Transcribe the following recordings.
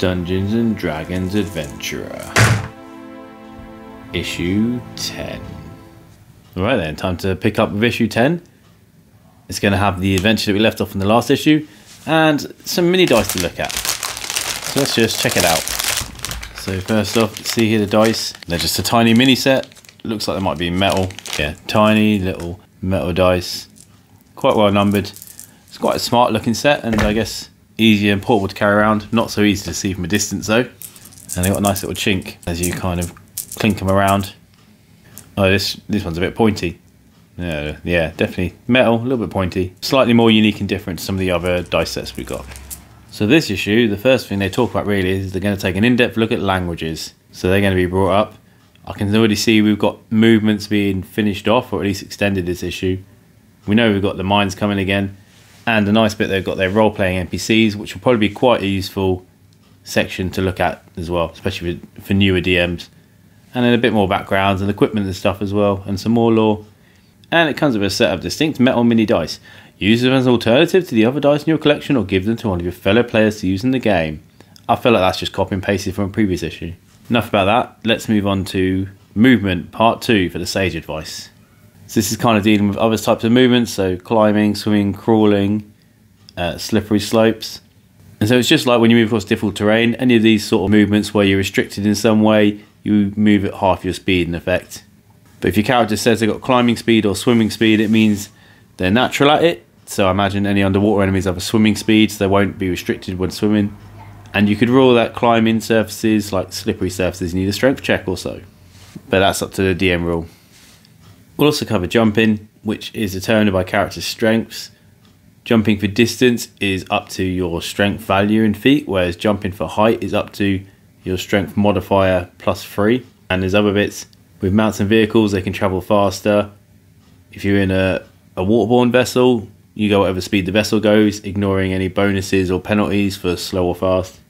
Dungeons and Dragons Adventurer. Issue 10. Alright then, time to pick up with issue 10. It's going to have the adventure that we left off in the last issue and some mini dice to look at. So let's just check it out. So first off, see here the dice. They're just a tiny mini set. Looks like they might be metal. Yeah, tiny little metal dice. Quite well numbered. It's quite a smart looking set and I guess easier and portable to carry around. Not so easy to see from a distance though. And they've got a nice little chink as you kind of clink them around. Oh, this one's a bit pointy. Yeah, definitely metal, a little bit pointy. Slightly more unique and different to some of the other dice sets we've got. So this issue, the first thing they talk about really is they're going to take an in-depth look at languages. So they're going to be brought up. I can already see we've got movements being finished off, or at least extended this issue. We know we've got the mines coming again. And a nice bit, they've got their role-playing NPCs, which will probably be quite a useful section to look at as well, especially for newer DMs. And then a bit more backgrounds and equipment and stuff as well, and some more lore. And it comes with a set of distinct metal mini dice. Use them as an alternative to the other dice in your collection, or give them to one of your fellow players to use in the game. I feel like that's just copy and pasted from a previous issue. Enough about that, let's move on to movement, part 2 for the sage advice. So this is kind of dealing with other types of movements, so climbing, swimming, crawling, slippery slopes. And so it's just like when you move across difficult terrain, any of these sort of movements where you're restricted in some way, you move at half your speed in effect. But if your character says they've got climbing speed or swimming speed, it means they're natural at it. So I imagine any underwater enemies have a swimming speed, so they won't be restricted when swimming. And you could rule that climbing surfaces, like slippery surfaces, you need a strength check or so. But that's up to the DM rule. We'll also cover jumping, which is determined by character's strengths. Jumping for distance is up to your strength value in feet, whereas jumping for height is up to your strength modifier +3. And there's other bits. With mounts and vehicles, they can travel faster. If you're in a waterborne vessel, you go whatever speed the vessel goes, ignoring any bonuses or penalties for slow or fast.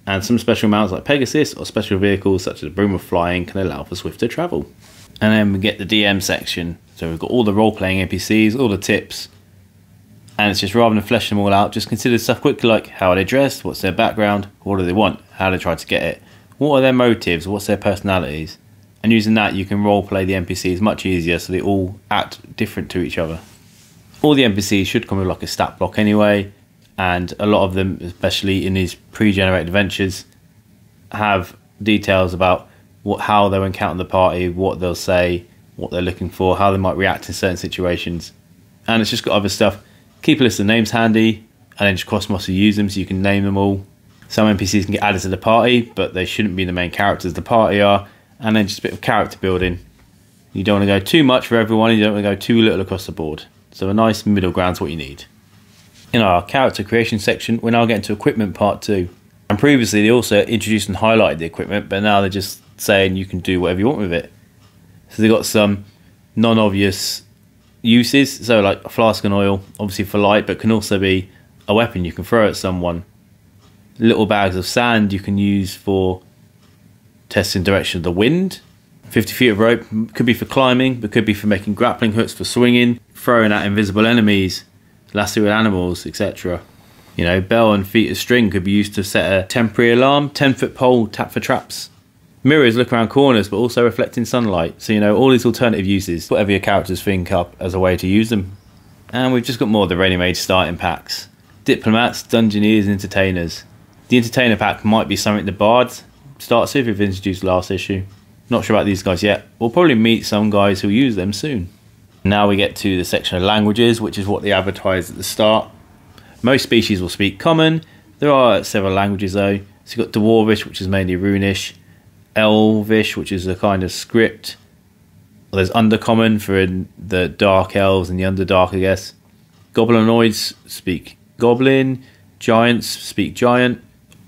And some special mounts like Pegasus or special vehicles such as a Broom of Flying can allow for swifter travel. And then we get the DM section. So we've got all the role-playing NPCs, all the tips. And it's just rather than flesh them all out, just consider stuff quickly like how are they dressed, what's their background, what do they want, how do they try to get it, what are their motives, what's their personalities. And using that you can role-play the NPCs much easier so they all act different to each other. All the NPCs should come with like a stat block anyway, and a lot of them, especially in these pre-generated adventures, have details about how they'll encounter the party, what they'll say, what they're looking for, how they might react in certain situations. And it's just got other stuff. Keep a list of names handy, and then just cross-muscle use them so you can name them all. Some NPCs can get added to the party, but they shouldn't be the main characters the party are. And then just a bit of character building. You don't want to go too much for everyone, you don't want to go too little across the board. So a nice middle ground's what you need. In our character creation section, we're now getting to equipment part 2. And previously they also introduced and highlighted the equipment, but now they're just saying you can do whatever you want with it. So they've got some non-obvious uses, so like a flask and oil, obviously for light, but can also be a weapon you can throw at someone. Little bags of sand you can use for testing direction of the wind. 50 feet of rope could be for climbing, but could be for making grappling hooks for swinging, throwing at invisible enemies, lassoing animals, etc. You know, bell and feet of string could be used to set a temporary alarm, 10-foot pole, tap for traps. Mirrors look around corners, but also reflecting sunlight. So, you know, all these alternative uses, whatever your characters think up as a way to use them. And we've just got more of the ready-made starting packs. Diplomats, Dungeoneers, and Entertainers. The Entertainer pack might be something the Bards starts with, we've introduced last issue. Not sure about these guys yet. We'll probably meet some guys who use them soon. Now we get to the section of languages, which is what they advertise at the start. Most species will speak Common. There are several languages though. So you've got Dwarvish, which is mainly Runish. Elvish, which is a kind of script. Well, there's Undercommon for the Dark Elves and the Underdark, I guess. Goblinoids speak Goblin. Giants speak Giant.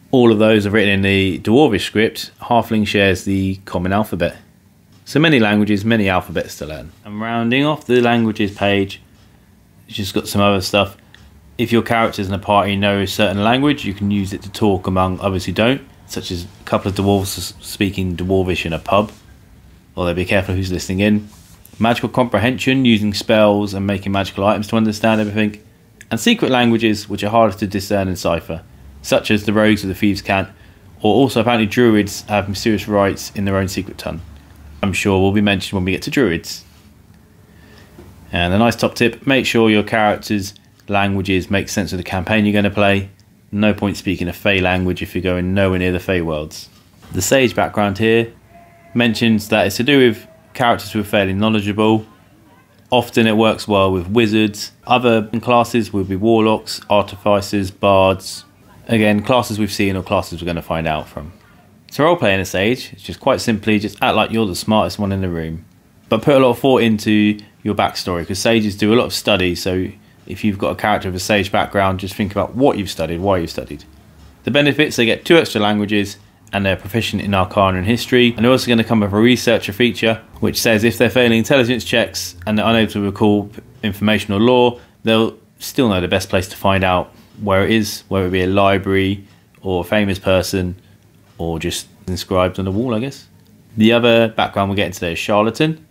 All of those are written in the Dwarvish script. Halfling shares the Common alphabet. So many languages, many alphabets to learn. And rounding off the languages page, it's just got some other stuff. If your characters in a party know a certain language, you can use it to talk among others who don't, such as a couple of dwarves speaking Dwarvish in a pub. Although be careful who's listening in. Magical comprehension, using spells and making magical items to understand everything. And secret languages, which are harder to discern and cipher, such as the rogues of the thieves' cant, Or also apparently druids have mysterious rites in their own secret ton. I'm sure will be mentioned when we get to druids. And a nice top tip, make sure your character's languages make sense of the campaign you're going to play. No point speaking a Fey language if you're going nowhere near the Fey worlds. The Sage background here mentions that it's to do with characters who are fairly knowledgeable. Often it works well with wizards. Other classes would be warlocks, artificers, bards. Again, classes we've seen or classes we're going to find out from. So role-playing a Sage, it's just quite simply just act like you're the smartest one in the room. But put a lot of thought into your backstory, because Sages do a lot of study, so if you've got a character with a Sage background, just think about what you've studied, why you've studied. The benefits, they get 2 extra languages, and they're proficient in Arcana and History, and they're also going to come with a researcher feature, which says if they're failing intelligence checks and they're unable to recall information or lore, they'll still know the best place to find out where it is, whether it be a library or a famous person or just inscribed on the wall, I guess. The other background we're getting today is Charlatan,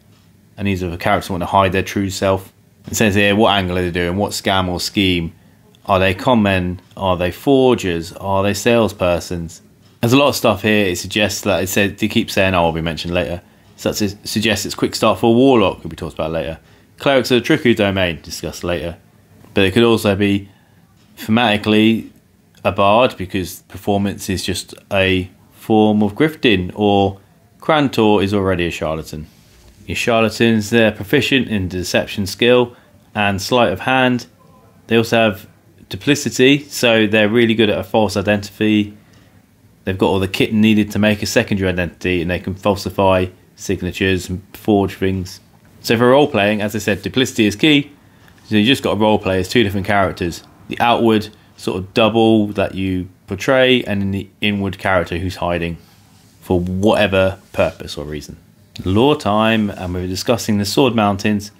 and these are the characters who want to hide their true self. It says here what angle are they doing, what scam or scheme. Are they con men? Are they forgers? Are they salespersons? There's a lot of stuff here. It suggests that it said they keep saying, will be mentioned later. So it suggests it's quick start for a warlock, will be talked about later. Clerics are the trickery domain, discussed later. But it could also be thematically a bard, because performance is just a form of grifting, or Krantor is already a charlatan. Your charlatans, they're proficient in deception skill and sleight of hand. They also have duplicity, so they're really good at a false identity. They've got all the kit needed to make a secondary identity, and they can falsify signatures and forge things. So for role playing, as I said, duplicity is key. So you just got to role play as 2 different characters. The outward sort of double that you portray, and then the inward character who's hiding for whatever purpose or reason. Lore time, and we were discussing the Sword Mountains,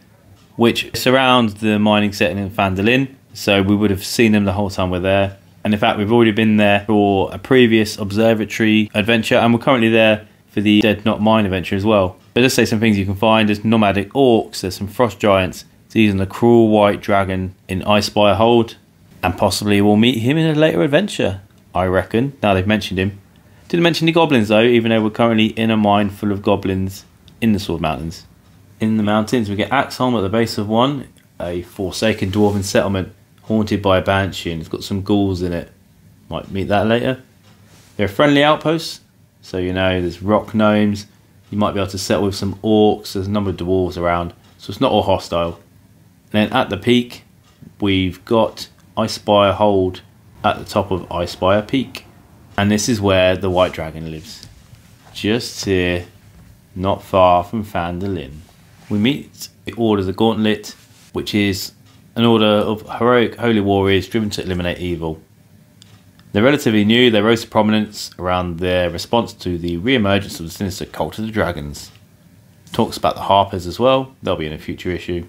which surround the mining setting in Phandalin, so we would have seen them the whole time we're there. And in fact, we've already been there for a previous observatory adventure, and we're currently there for the Dead Not Mine adventure as well. But let's say some things you can find. There's nomadic orcs, there's some frost giants, there's even the cruel white dragon in Icespire Hold, and possibly we'll meet him in a later adventure, I reckon, now they've mentioned him. Didn't mention the goblins though, even though we're currently in a mine full of goblins in the Sword Mountains. In the mountains we get Axholm at the base of one, a forsaken dwarven settlement haunted by a banshee, and it's got some ghouls in it. Might meet that later. They're a friendly outpost, so you know there's rock gnomes, you might be able to settle with some orcs, there's a number of dwarves around, so it's not all hostile. And then at the peak we've got Icespire Hold at the top of Icespire Peak. And this is where the White Dragon lives. Just here, not far from Phandalin. We meet the Order of the Gauntlet, which is an order of heroic holy warriors driven to eliminate evil. They're relatively new, they rose to prominence around their response to the re-emergence of the sinister cult of the dragons. Talks about the Harpers as well, they'll be in a future issue.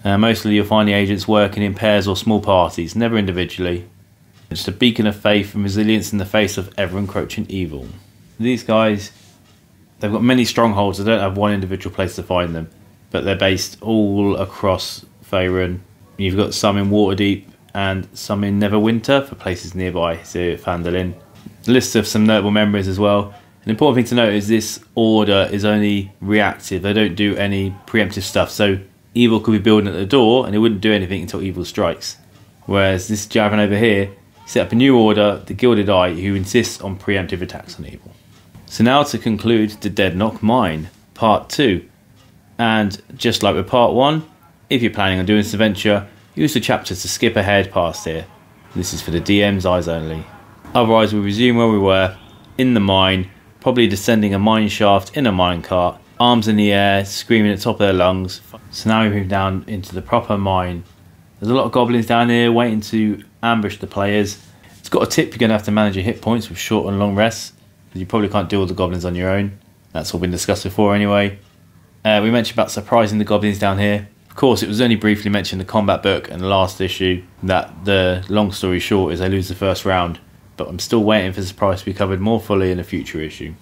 Mostly you'll find the agents working in pairs or small parties, never individually. Just a beacon of faith and resilience in the face of ever-encroaching evil. These guys, they've got many strongholds. They don't have one individual place to find them, but they're based all across Faerun. You've got some in Waterdeep and some in Neverwinter for places nearby, so Phandalin. A list of some notable members as well. An important thing to note is this order is only reactive. They don't do any preemptive stuff, so evil could be building at the door and it wouldn't do anything until evil strikes. Whereas this Javan over here set up a new order, the Gilded Eye, who insists on preemptive attacks on evil. So now to conclude the Dead Knock Mine, Part 2. And just like with Part 1, if you're planning on doing this adventure, use the chapters to skip ahead past here. This is for the DM's eyes only. Otherwise we'll resume where we were, in the mine, probably descending a mine shaft in a minecart, arms in the air, screaming at the top of their lungs. So now we move down into the proper mine. There's a lot of goblins down here waiting to ambush the players. It's got a tip, you're going to have to manage your hit points with short and long rests, because you probably can't deal with the goblins on your own. That's all been discussed before anyway. We mentioned about surprising the goblins down here. Of course, it was only briefly mentioned in the combat book and the last issue that the long story short is they lose the first round, but I'm still waiting for the surprise to be covered more fully in a future issue.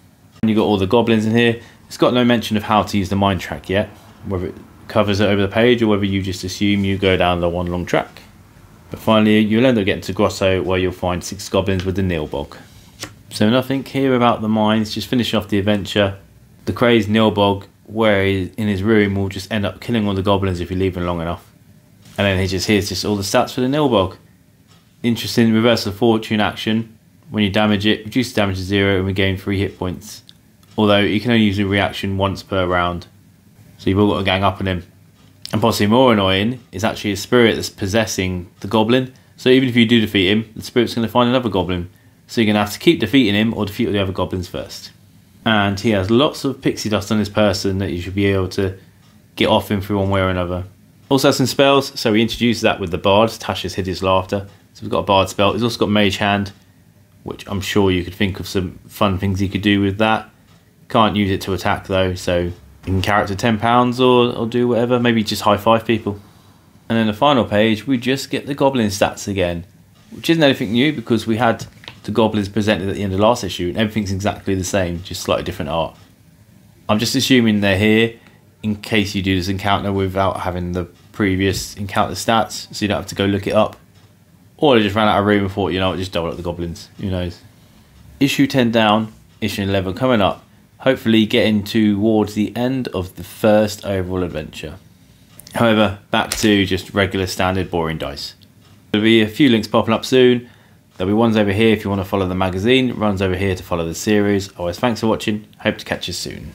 And you've got all the goblins in here. It's got no mention of how to use the mine track yet, whether it covers it over the page or whether you just assume you go down the one long track. But finally you'll end up getting to Grotto, where you'll find 6 goblins with the Nilbog. So nothing here about the mines, just finishing off the adventure. The crazed Nilbog, where he's in his room, will just end up killing all the goblins if you leave him long enough. And then here's just all the stats for the Nilbog. Interesting reversal of fortune action. When you damage it, reduce damage to 0 and regain 3 hit points. Although you can only use a reaction once per round. So you've all got to gang up on him. And possibly more annoying is actually a spirit that's possessing the goblin. So even if you do defeat him, the spirit's going to find another goblin. So you're going to have to keep defeating him or defeat all the other goblins first. And he has lots of pixie dust on his person that you should be able to get off him through one way or another. Also has some spells, so we introduced that with the Bard, Tasha's Hideous Laughter. So we've got a Bard spell. He's also got Mage Hand, which I'm sure you could think of some fun things you could do with that. Can't use it to attack though, so you can character £10 or do whatever, maybe just high five people. And then the final page, we just get the Goblin stats again, which isn't anything new because we had the goblins presented at the end of last issue and everything's exactly the same, just slightly different art. I'm just assuming they're here in case you do this encounter without having the previous encounter stats, so you don't have to go look it up. Or they just ran out of room and thought, you know what, just double up the goblins, who knows. Issue 10 down, issue 11 coming up, hopefully getting towards the end of the first overall adventure. However, back to just regular standard boring dice. There'll be a few links popping up soon. There'll be ones over here if you want to follow the magazine, runs over here to follow the series. Always thanks for watching, hope to catch you soon.